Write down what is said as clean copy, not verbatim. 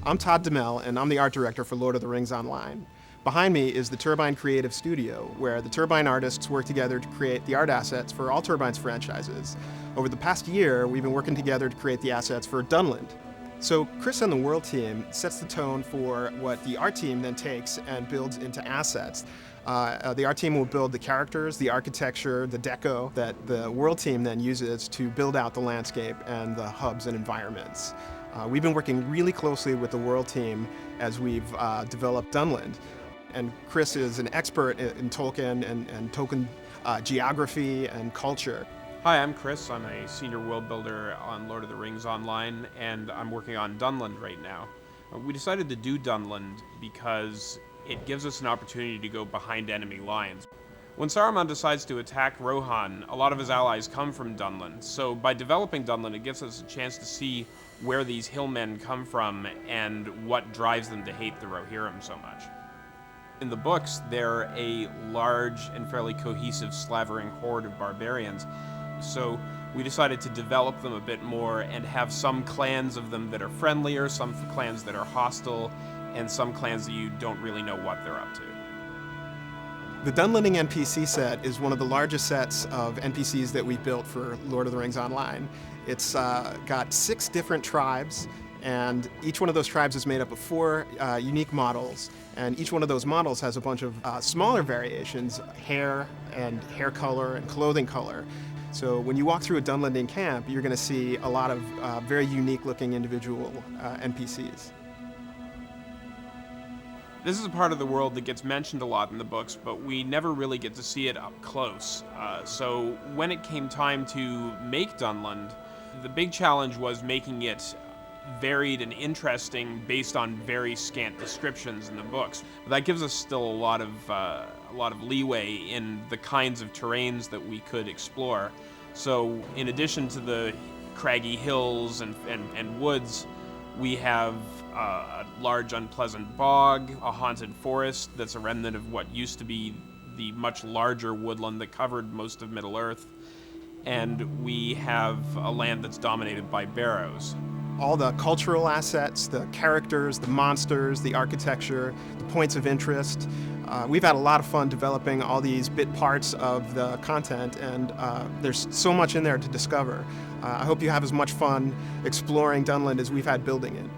I'm Todd DeMel, and I'm the art director for Lord of the Rings Online. Behind me is the Turbine Creative Studio, where the Turbine artists work together to create the art assets for all Turbine's franchises. Over the past year, we've been working together to create the assets for Dunland. So Chris and the World team sets the tone for what the art team then takes and builds into assets. The art team will build the characters, the architecture, the deco that the World team then uses to build out the landscape and the hubs and environments. We've been working really closely with the World team as we've developed Dunland. And Chris is an expert in Tolkien and Tolkien geography and culture. Hi, I'm Chris. I'm a senior world builder on Lord of the Rings Online, and I'm working on Dunland right now. We decided to do Dunland because it gives us an opportunity to go behind enemy lines. When Saruman decides to attack Rohan, a lot of his allies come from Dunland, so by developing Dunland it gives us a chance to see where these hillmen come from and what drives them to hate the Rohirrim so much. In the books, they're a large and fairly cohesive slavering horde of barbarians, so we decided to develop them a bit more and have some clans of them that are friendlier, some clans that are hostile, and some clans that you don't really know what they're up to. The Dunlanding NPC set is one of the largest sets of NPCs that we've built for Lord of the Rings Online. It's got 6 different tribes, and each one of those tribes is made up of 4 unique models, and each one of those models has a bunch of smaller variations, hair and hair color and clothing color. So when you walk through a Dunlanding camp, you're going to see a lot of very unique looking individual NPCs. This is a part of the world that gets mentioned a lot in the books, but we never really get to see it up close. So when it came time to make Dunland, the big challenge was making it varied and interesting based on very scant descriptions in the books. But that gives us still a lot of leeway in the kinds of terrains that we could explore. So in addition to the craggy hills and woods, we have a large unpleasant bog, a haunted forest that's a remnant of what used to be the much larger woodland that covered most of Middle-earth, and we have a land that's dominated by barrows. All the cultural assets, the characters, the monsters, the architecture, the points of interest. We've had a lot of fun developing all these bit parts of the content, and there's so much in there to discover. I hope you have as much fun exploring Dunland as we've had building it.